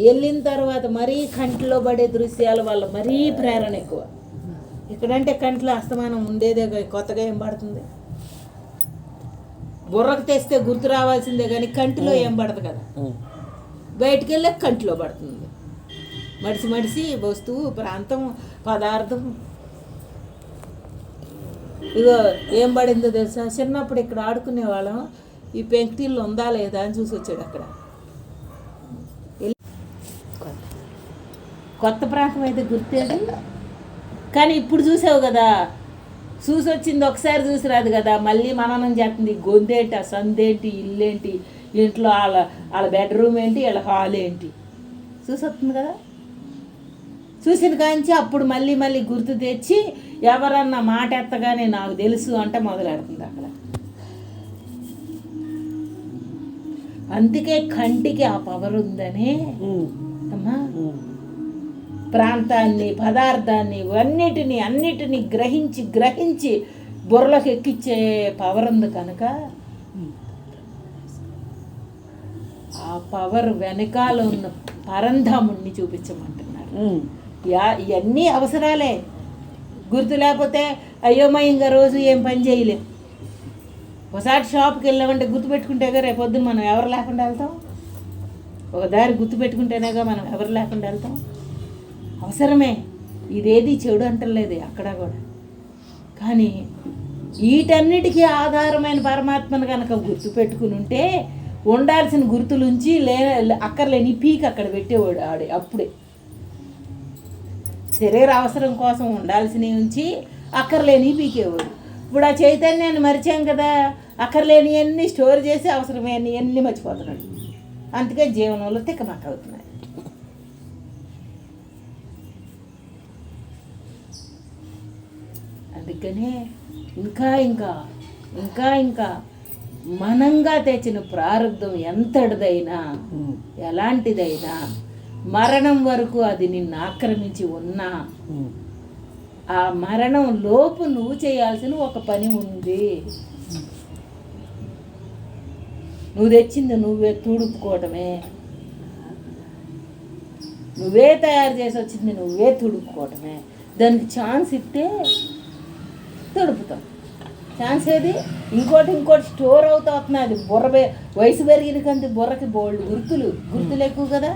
వెళ్ళిన తర్వాత మరీ కంటిలో పడే దృశ్యాల వల్ల మరీ ప్రేరణ ఎక్కువ. ఇక్కడంటే కంటిలో అస్తమానం ఉండేదే, కొత్తగా ఏం పడుతుంది? బుర్రకు తెస్తే గుర్తు రావాల్సిందే కానీ కంటిలో ఏం పడదు కదా. బయటికి వెళ్ళే కంటిలో పడుతుంది. మడిసి వస్తువు, ప్రాంతం, పదార్థం. ఇగో ఏం పడిందో తెలుసా? చిన్నప్పుడు ఇక్కడ ఆడుకునే వాళ్ళం, ఈ పెంకుటిల్లు ఉందా లేదా అని చూసి వచ్చాడు అక్కడ. కొత్త ప్రాంతం అయితే గుర్తేది, కానీ ఇప్పుడు చూసావు కదా, చూసి వచ్చింది ఒకసారి చూసి రాదు కదా, మళ్ళీ మననం చేస్తుంది. గొంతేంటి, ఆ సందేంటి, ఇల్లేంటి, ఇంట్లో వాళ్ళ బెడ్రూమ్ ఏంటి, వాళ్ళ హాల్ ఏంటి చూసి వస్తుంది కదా. చూసిన కాంచి అప్పుడు మళ్ళీ గుర్తు తెచ్చి ఎవరన్నా మాట ఎత్తగానే నాకు తెలుసు అంటే మొదలెడుతుంది అక్కడ. అందుకే కంటికి ఆ పవర్ ఉందనే అమ్మా. ప్రాంతాన్ని, పదార్థాన్ని, అన్నిటినీ గ్రహించి బుర్రలోకి ఎక్కించే పవర్ ఉంది కనుక ఆ పవర్ వెనకాల ఉన్న పరంధాముణ్ణి చూపించమంటున్నారు. ఇవన్నీ అవసరాలే. గుర్తు లేకపోతే అయోమయంగా రోజు ఏం పని చేయలేం. ఒకసారి షాప్కి వెళ్ళామంటే గుర్తుపెట్టుకుంటేగా రేపొద్దున మనం ఎవరు లేకుండా వెళ్తాం. ఒక దారి గుర్తుపెట్టుకుంటేనేగా మనం ఎవరు లేకుండా వెళ్తాం. అవసరమే, ఇదేది చెడు అంటలేదు అక్కడ కూడా. కానీ వీటన్నిటికీ ఆధారమైన పరమాత్మను కనుక గుర్తుపెట్టుకుని ఉంటే ఉండాల్సిన గుర్తులుంచి అక్కర్లేని పీక్ అక్కడ పెట్టేవాడు ఆడే. అప్పుడే శరీర అవసరం కోసం ఉండాల్సినవి ఉంచి అక్కర్లేని పీకేవాడు. ఇప్పుడు ఆ చైతన్యాన్ని మరిచాం కదా, అక్కర్లేని అన్నీ స్టోర్ చేసి అవసరమైన అన్నీ మర్చిపోతున్నాడు. అందుకే జీవనంలో తిక్కమక్క అవుతున్నాయి. అందుకనే ఇంకా మనంగా తెచ్చిన ప్రారంధం ఎంతటిదైనా, ఎలాంటిదైనా, మరణం వరకు అది నిన్ను ఆక్రమించి ఉన్నా ఆ మరణం లోపు నువ్వు చేయాల్సిన ఒక పని ఉంది. నువ్వు తెచ్చింది నువ్వే తుడుపుకోవటమే. నువ్వే తయారు చేసి వచ్చింది నువ్వే తుడుపుకోవటమే. దానికి ఛాన్స్ ఇస్తే తుడుపుతాం. ఛాన్స్ ఏది? ఇంకోటి స్టోర్ అవుతున్నది. వయసు పెరిగిన కంటే బుర్రకి బోల్డ్ గుర్తులు ఎక్కువ కదా.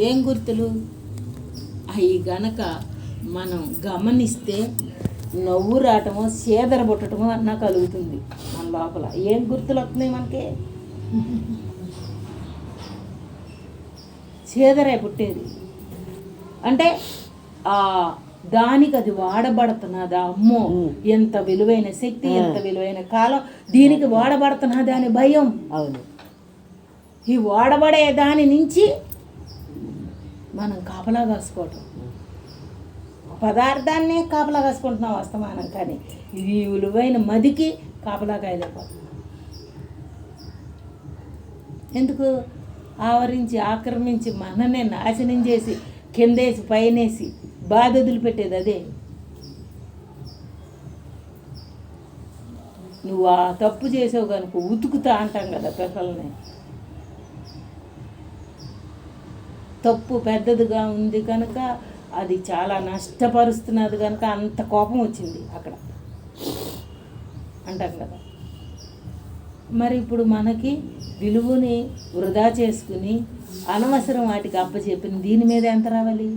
ఏం గుర్తులు అవి గనక మనం గమనిస్తే నవ్వు రావటమో సేదర పుట్టడమో అన్నా కలుగుతుంది మన లోపల. ఏం గుర్తులు వస్తున్నాయి మనకి? సేదరే పుట్టేది అంటే దానికి అది వాడబడుతున్నదా, అమ్మో ఎంత విలువైన శక్తి, ఎంత విలువైన కాలం దీనికి వాడబడుతున్నదా అని భయం. అవును. ఈ వాడబడే దాని నుంచి మనం కాపలా కాసుకోవటం, పదార్థాన్నే కాపలా కాసుకుంటున్నాం వస్తమానం, కానీ ఇది విలువైన మదికి కాపలా కాయలేకపోతున్నాం. ఎందుకు? ఆవరించి ఆక్రమించి మననే నాశనం చేసి కిందేసి పైనేసి బాధ వదిలిపెట్టేది అదే. నువ్వు ఆ తప్పు చేసావు కనుక ఉతుకుతా అంటాం కదా పిల్లల్ని. తప్పు పెద్దదిగా ఉంది కనుక అది చాలా నష్టపరుస్తున్నది కనుక అంత కోపం వచ్చింది అక్కడ అంటాం కదా. మరి ఇప్పుడు మనకి విలువని వృధా చేసుకుని అనవసరం వాటికి అప్పచెప్పిన దీని మీద ఎంత రావాలి?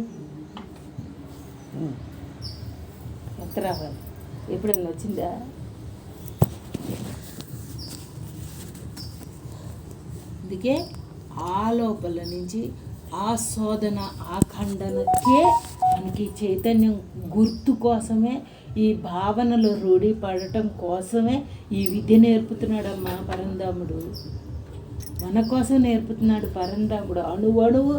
ఎంత రావాలి? ఎప్పుడైనా వచ్చిందా? అందుకే ఆ లోపల నుంచి ఆ శోధన, ఆ ఖండనకే మనకి చైతన్యం గుర్తు కోసమే, ఈ భావనలో రూఢి పడటం కోసమే ఈ విద్య నేర్పుతున్నాడమ్మా పరంధాముడు. మన కోసం నేర్పుతున్నాడు పరంధాముడు. అణువణువు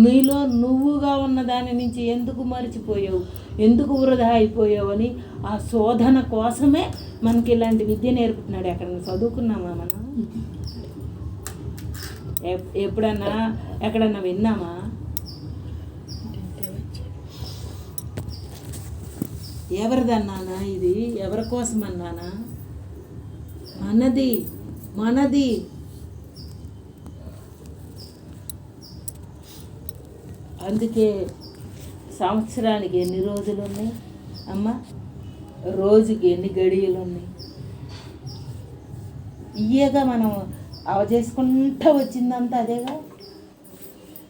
నీలో నువ్వుగా ఉన్న దాని నుంచి ఎందుకు మర్చిపోయావు, ఎందుకు వృధా అయిపోయావు అని ఆ శోధన కోసమే మనకి ఇలాంటి విద్య నేర్పుతున్నాడు. ఎక్కడన్నా చదువుకున్నామా మనం? ఎప్పుడన్నా ఎక్కడన్నా విన్నామా? ఎవరిదన్నానా? ఇది ఎవరి కోసం అన్నానా? మనది, మనది. అందుకే సంవత్సరానికి ఎన్ని రోజులు ఉన్నాయి అమ్మ? రోజుకి ఎన్ని గడియలు ఉన్నాయి? ఇయ్యేగా మనం అవచేసుకుంటూ వచ్చిందంతా అదేగా.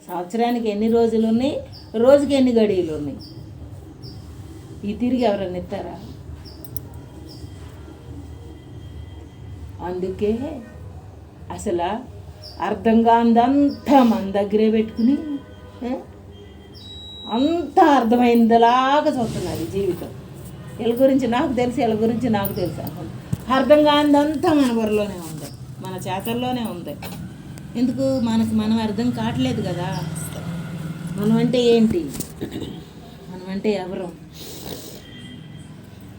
సంవత్సరానికి ఎన్ని రోజులు ఉన్నాయి, రోజుకి ఎన్ని గడియలు ఉన్నాయి? ఈ తిరిగి ఎవరన్నా ఇస్తారా? అందుకే అసలు అర్థం కాందంతా మన దగ్గరే పెట్టుకుని అంతా అర్థమైందిలాగా చూస్తున్నది జీవితం. వీళ్ళ గురించి నాకు తెలుసు, వీళ్ళ గురించి నాకు తెలుసు అనుకుంటా. అర్థం కాందంతా మన బుర్రలోనే ఉంది, మన చేతల్లోనే ఉంది. ఎందుకు? మనం అర్థం కావట్లేదు కదా. మనం అంటే ఏంటి, మనం అంటే ఎవరు,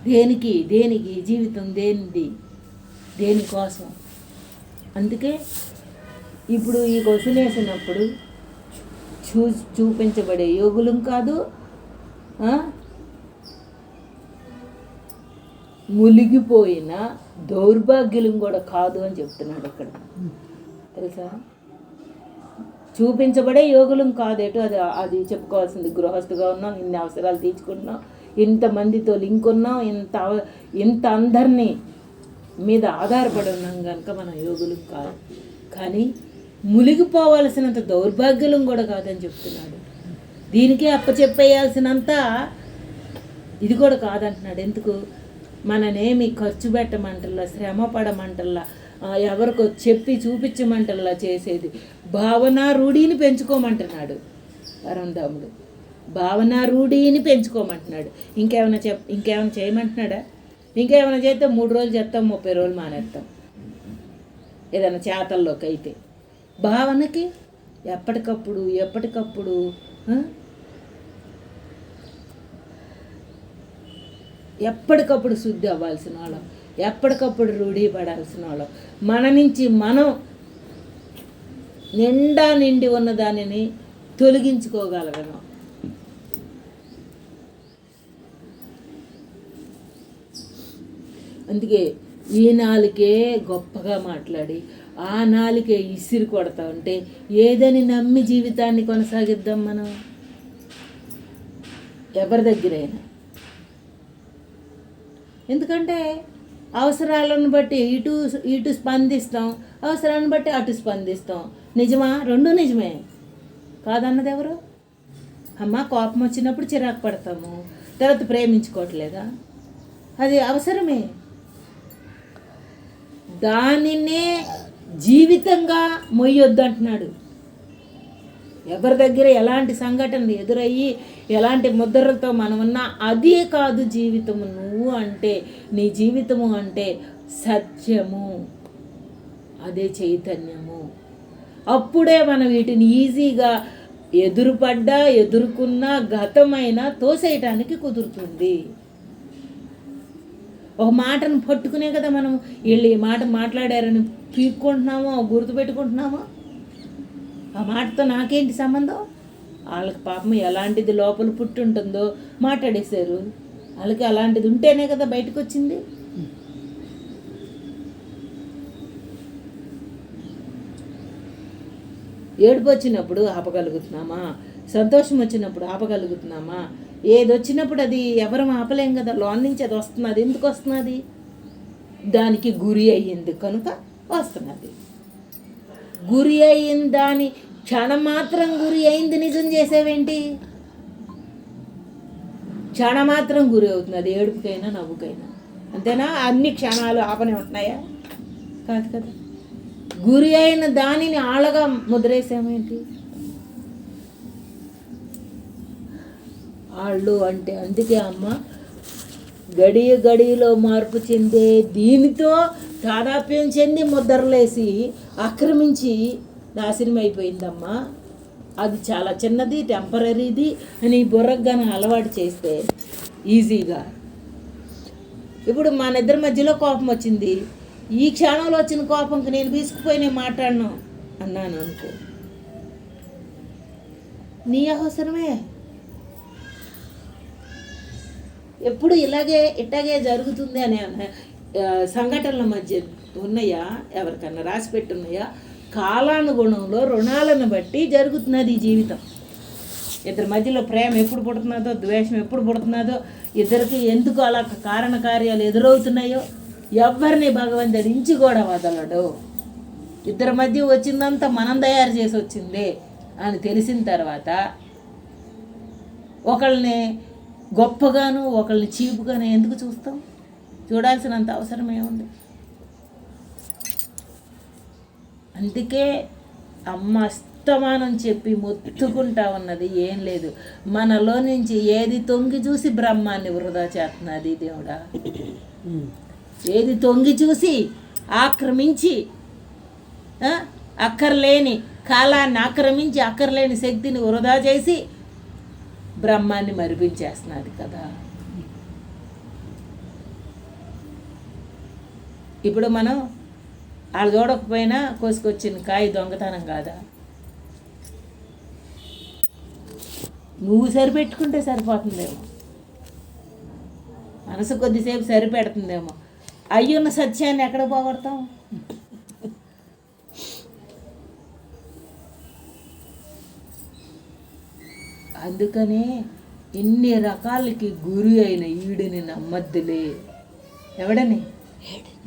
దేనికి జీవితం దేనిది, దేనికోసం. అందుకే ఇప్పుడు ఈ క్వశ్చన్ వేసినప్పుడు చూపించబడే యోగులం కాదు, మునిగిపోయిన దౌర్భాగ్యులం కూడా కాదు అని చెప్తున్నాడు అక్కడ. తెలుసా? చూపించబడే యోగులం కాదేటో అది చెప్పుకోవాల్సింది. గృహస్థుగా ఉన్నాం, ఇన్ని అవసరాలు తీర్చుకుంటున్నాం, ఇంతమందితో లింక్ ఉన్నాం, ఇంత అందరినీ మీద ఆధారపడి ఉన్నాం కనుక మనం యోగులం కాదు. కానీ మునిగిపోవాల్సినంత దౌర్భాగ్యులం కూడా కాదని చెప్తున్నాడు. దీనికే అప్పచెప్పేయాల్సినంత ఇది కూడా కాదంటున్నాడు. ఎందుకు? మననేమి ఖర్చు పెట్టమంటల్లా, శ్రమ పడమంటల్లా, ఎవరికో చెప్పి చూపించమంటల్లా చేసేది భావనా రూఢిని పెంచుకోమంటున్నాడు పరంధాముడు. భావనా రూఢిని పెంచుకోమంటున్నాడు. ఇంకేమైనా చేయమంటున్నాడా? ఇంకేమైనా చేస్తే 3 రోజులు చేస్తాం, 30 రోజులు మానేస్తాం. ఏదైనా చేతల్లోకి అయితే భావనకి ఎప్పటికప్పుడు ఎప్పటికప్పుడు శుద్ధి అవ్వాల్సిన వాళ్ళం, ఎప్పటికప్పుడు రూఢి పడాల్సిన వాళ్ళం. మన నుంచి మనం నిండి ఉన్న దానిని తొలగించుకోగలగడం. అందుకే ఈ నాలుకే గొప్పగా మాట్లాడి ఆ నాలుకే ఇసిరి కొడతా ఉంటే ఏదని నమ్మి జీవితాన్ని కొనసాగిద్దాం మనం? ఎవరి దగ్గరైనా. ఎందుకంటే అవసరాలను బట్టి ఇటు స్పందిస్తాం, అవసరాన్ని బట్టి అటు స్పందిస్తాం. నిజమా? 2 నిజమే. కాదన్నది ఎవరు? అమ్మ, కోపం వచ్చినప్పుడు చిరాకు పడతాము, తర్వాత ప్రేమించుకోవట్లేదా? అది అవసరమే. దానినే జీవితంగా మొయ్యొద్దు అంటున్నాడు. ఎవరి దగ్గర ఎలాంటి సంఘటనలు ఎదురయ్యి ఎలాంటి ముద్రలతో మనం ఉన్నా అదే కాదు జీవితము. నువ్వు అంటే నీ జీవితము అంటే సత్యము, అదే చైతన్యము. అప్పుడే మనం వీటిని ఈజీగా ఎదురుపడ్డా ఎదుర్కొన్నా గతమైనా తోసేయటానికి కుదురుతుంది. ఒక మాటను పట్టుకునే కదా మనం వీళ్ళు ఈ మాట మాట్లాడారని పీక్కుంటున్నామో గుర్తుపెట్టుకుంటున్నామో. ఆ మాటతో నాకేంటి సంబంధం? వాళ్ళకి పాపం ఎలాంటిది లోపల పుట్టి ఉంటుందో మాట్లాడేశారు. వాళ్ళకి అలాంటిది ఉంటేనే కదా బయటకు వచ్చింది. ఏడుపు వచ్చినప్పుడు ఆపగలుగుతున్నామా? సంతోషం వచ్చినప్పుడు ఆపగలుగుతున్నామా? ఏది వచ్చినప్పుడు అది ఎవరం ఆపలేం కదా. లోన్ నుంచి అది వస్తున్నది. ఎందుకు వస్తున్నది? దానికి గురి అయ్యింది కనుక వస్తున్నది. గురి అయ్యింది, దాని క్షణం మాత్రం గురి అయింది నిజం చేసేవేంటి? క్షణం మాత్రం గురి అవుతున్నది, ఏడుపుకైనా నవ్వుకైనా. అంతేనా? అన్ని క్షణాలు ఆపనే ఉంటున్నాయా? కాదు కదా. గురి అయిన దానిని ఆళ్ళగా ముద్రేసామేంటి? ఆళ్ళు అంటే అందుకే అమ్మ గడియ గడియలో మార్పు చెందే దీనితో తాదాప్యం చెంది ముద్రలేసి ఆక్రమించి నాశనం అయిపోయిందమ్మా. అది చాలా చిన్నది, టెంపరీది అని బుర్రగానే అలవాటు చేస్తే ఈజీగా. ఇప్పుడు మన ఇద్దరి మధ్యలో కోపం వచ్చింది. ఈ క్షణంలో వచ్చిన కోపంకి నేను తీసుకుపోయి నేను మాట్లాడను అన్నాను అనుకో, నీ అవసరమే. ఎప్పుడు ఇట్లాగే జరుగుతుంది అనే సంఘటనల మధ్య ఉన్నాయా? ఎవరికన్నా రాసి పెట్టున్నాయా? కాలానుగుణంలో రుణాలను బట్టి జరుగుతున్నది ఈ జీవితం. ఇద్దరి మధ్యలో ప్రేమ ఎప్పుడు పుడుతున్నదో, ద్వేషం ఎప్పుడు పుడుతున్నదో, ఇద్దరికి ఎందుకు అలా కారణకార్యాలు ఎదురవుతున్నాయో ఎవరిని భగవంతుడి నుంచి కూడా వదలడు. ఇద్దరి మధ్య వచ్చిందంతా మనం తయారు చేసి వచ్చిందే అని తెలిసిన తర్వాత ఒకళ్ళని గొప్పగాను ఒకళ్ళని చీపుగాను ఎందుకు చూస్తాం? చూడాల్సినంత అవసరం ఏముంది? అందుకే అమ్మ అస్తమానం చెప్పి మొత్తుకుంటా ఉన్నది ఏం లేదు, మనలో నుంచి ఏది తొంగి చూసి బ్రహ్మాన్ని వృధా చేస్తున్నది దేవుడా. ఏది తొంగి చూసి ఆక్రమించి అక్కర్లేని కాలాన్ని ఆక్రమించి అక్కర్లేని శక్తిని వృధా చేసి బ్రహ్మాన్ని మరిపించేస్తున్నది కదా. ఇప్పుడు మనం వాళ్ళు చూడకపోయినా కోసుకొచ్చిన కాయ దొంగతనం కాదా? నువ్వు సరిపెట్టుకుంటే సరిపోతుందేమో, మనసు కొద్దిసేపు సరిపెడుతుందేమో. అయ్యున్న సత్యాన్ని ఎక్కడ పోగొడతాం? అందుకనే ఇన్ని రకాలకి గురి అయిన ఈడిని నమ్మద్దులే. ఎవడని?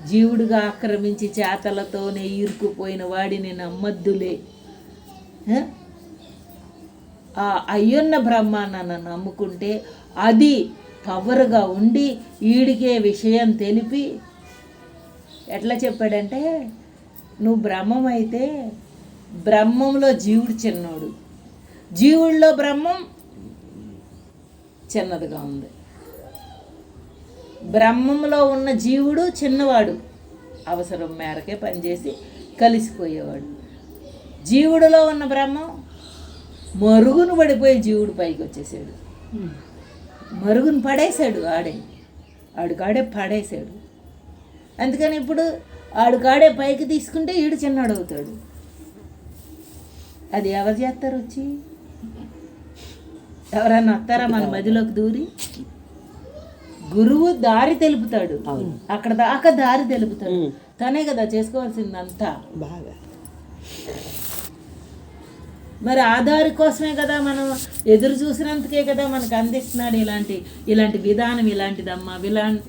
జీవుడిగా ఆక్రమించి చేతలతోనే ఈరుకుపోయిన వాడిని నమ్మద్దులే. ఆ అయ్యున్న బ్రహ్మాన్ని నమ్ముకుంటే అది పవర్గా ఉండి ఈడికే విషయం తెలిపి ఎట్లా చెప్పాడంటే, నువ్వు బ్రహ్మం అయితే బ్రహ్మంలో జీవుడు చిన్నోడు, జీవుల్లో బ్రహ్మం చిన్నదిగా ఉంది. బ్రహ్మంలో ఉన్న జీవుడు చిన్నవాడు, అవసరం మేరకే పనిచేసి కలిసిపోయేవాడు. జీవుడిలో ఉన్న బ్రహ్మం మరుగును పడిపోయి జీవుడు పైకి వచ్చేసాడు. మరుగును పడేశాడు, ఆడికాడే పడేశాడు. అందుకని ఇప్పుడు ఆడికాడే పైకి తీసుకుంటే ఈడు చిన్నాడు అవుతాడు. అది ఎవరు చేస్తారు? వచ్చి ఎవరన్నా వస్తారా మన మధ్యలోకి దూరి? గురువు దారి తెలుపుతాడు, అక్కడ దాకా దారి తెలుపుతాడు. తనే కదా చేసుకోవాల్సిందంతా బాగా. మరి ఆ దారి కోసమే కదా మనం ఎదురు చూసినందుకే కదా మనకు అందిస్తున్నాడు ఇలాంటి విధానం. ఇలాంటిదమ్మా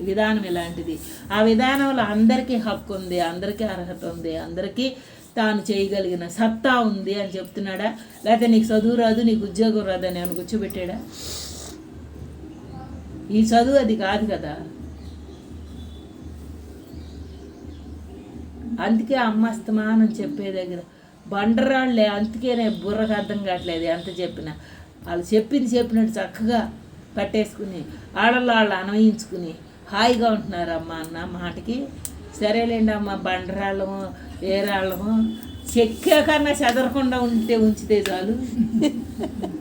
విధానం ఇలాంటిది. ఆ విధానంలో అందరికీ హక్కు ఉంది, అందరికీ అర్హత ఉంది, అందరికీ తాను చేయగలిగిన సత్తా ఉంది అని చెప్తున్నాడా? లేకపోతే నీకు చదువు రాదు, నీకు ఉద్యోగం రాదు అని ఏమైనా కూర్చోబెట్టాడా? ఈ చదువు అది కాదు కదా. అందుకే అమ్మ అస్తమానం చెప్పే దగ్గర బండరాళ్ళే, అందుకేనే బుర్రకు అర్థం కావట్లేదు ఎంత చెప్పినా. వాళ్ళు చెప్పినట్టు చక్కగా పట్టేసుకుని ఆడల్లో వాళ్ళు అన్వయించుకుని హాయిగా ఉంటున్నారమ్మా అన్న మాటకి. సరేలేండి అమ్మ, బండరాళ్ళము ఏ రాళ్ళము చెక్కాకన్నా చెదరకుండా ఉంచితే చాలు.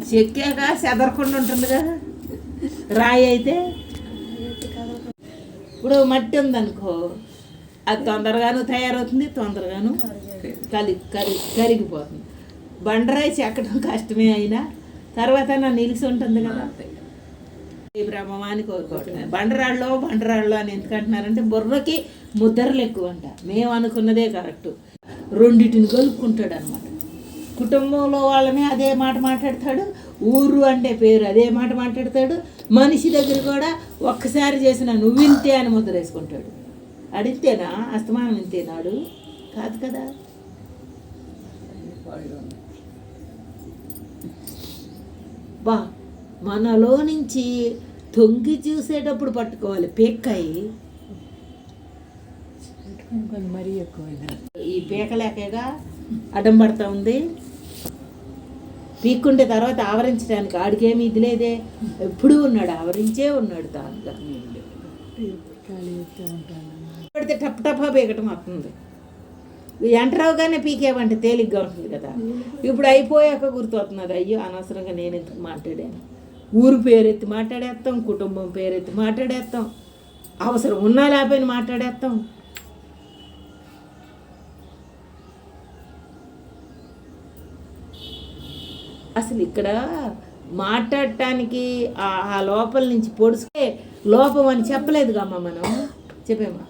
చెక్కాక చెదరకుండా ఉంటుంది కదా రాయి అయితే. ఇప్పుడు మట్టి ఉందనుకో, అది తొందరగాను తయారవుతుంది, తొందరగాను కరిగిపోతుంది. బండరాయి చెక్కడం కష్టమే అయినా తర్వాత నా నిలిచి ఉంటుంది కదా. ఈ బ్రహ్మమాని కోరుకోవటమే. బండరాళ్ళు అని ఎందుకంటున్నారంటే బుర్రకి ముద్రలు ఎక్కువ అంట. మేము అనుకున్నదే కరెక్టు. రెండింటిని కలుపుకుంటాడు అనమాట. కుటుంబంలో వాళ్ళని అదే మాట మాట్లాడతాడు, ఊరు అంటే పేరు అదే మాట మాట్లాడతాడు. మనిషి దగ్గర కూడా ఒక్కసారి చేసిన నువ్వు ఇంతే అని ముద్ర వేసుకుంటాడు. అడిగితేనా అస్తమానం ఇంతేనాడు కాదు కదా. బా మనలో నుంచి తొంగి చూసేటప్పుడు పట్టుకోవాలి పీక్కాయి. మరీ ఎక్కువ ఈ పీకలేకగా అడ్డం పడుతూ ఉంది. పీక్కుంటే తర్వాత ఆవరించడానికి ఆడికేమి ఇది లేదే, ఎప్పుడూ ఉన్నాడు, ఆవరించే ఉన్నాడు దాంట్లో. పడితే టప్ టప్పా పీకటం వస్తుంది. ఎంటరావుగానే పీకేవంటే తేలిగ్గా ఉంటుంది కదా. ఇప్పుడు అయిపోయాక గుర్తొస్తున్నది, అయ్యో అనవసరంగా నేను ఎందుకు మాట్లాడాను. ఊరు పేరెత్తి మాట్లాడేస్తాం, కుటుంబం పేరెత్తి మాట్లాడేస్తాం, అవసరం ఉన్నా లేకపోయినా మాట్లాడేస్తాం. అసలు ఇక్కడ మాట్లాడటానికి ఆ లోపల నుంచి పొడుచుకే లోపం అని చెప్పలేదుగా అమ్మ. మనం చెప్పామా?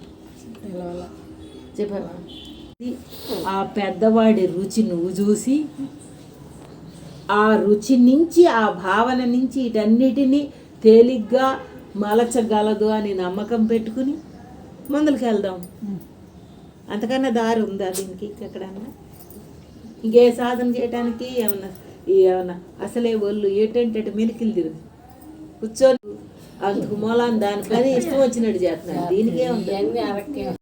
ఆ పెద్దవాడి రుచి నువ్వు చూసి, ఆ రుచి నుంచి ఆ భావన నుంచి వీటన్నిటినీ తేలిగ్గా మలచగలదు అని నమ్మకం పెట్టుకుని ముందుకు వెళ్దాం. అంతకన్నా దారి ఉందా దీనికి ఎక్కడన్నా? ఇంకే సాధన చేయడానికి ఏమన్నా అసలే ఒళ్ళు ఏటంటే మెలికిలు తిరుగు కూర్చొని అందుకు మూలాన్ని దాని పని ఇష్టం వచ్చినట్టు చేస్తున్నాడు. దీనికే ఉంది.